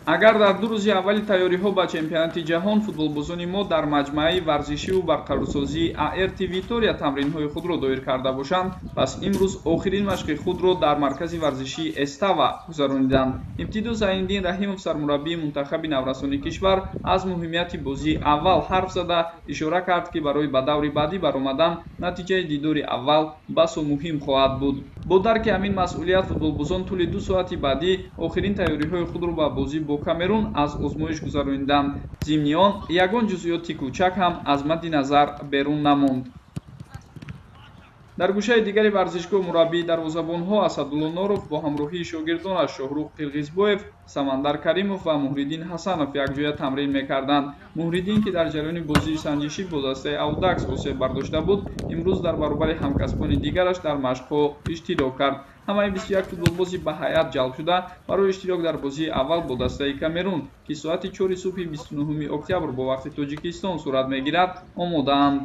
агар дар 2 рӯзи аввали тайёриҳо ба чемпионати ҷаҳон футболбозони мо дар маҷмӯаи варзишиву барқарорсозии ART Витория тамринҳои худро доир карда бошанд, пас имрӯз охирин машқи худро дар маркази варзишии Эстава гузарониданд. ибтидо Зайниддин Раҳимов, сармураббии мунтахаби наврасони кишвар, аз муҳимияти бозии аввал ҳарф зада ишора кард, ки барои ба даври баъдӣ баромадан натиҷаи дидори аввал басо муҳим хоҳад буд. бо дарки ҳамин масъулият футболбозон тӯли 2 соати баъдӣ охирин тайёриҳои худро ба бозӣ бо Камерун аз озмоиш гузарониданд. зимни он ягон ҷузъиёти кӯчак ҳам аз мадди назар берун намонд. дар гӯшаи дигари варзишгоҳ мураббии дарвозабонҳо Асадулло Норов бо ҳамроҳии шогирдонаш Шоҳрух Қирғизбоев, Самандар Каримов ва Муҳриддин Ҳасанов якҷоя тамрин мекарданд. Муҳриддин, ки дар ҷараёни бозии санҷишӣ бо дастаи Аудакс осеб бардошта буд, имрӯз дар баробари ҳамкасбони дигараш дар машқҳо иштирок кард. ҳамаи 21 футболбози ба ҳайат ҷалб шуда барои иштирок дар бозии аввал бо дастаи Камерун, ки соати 4 субҳи 29 октябр бо вақти Тоҷикистон сурат мегирад, омодаанд.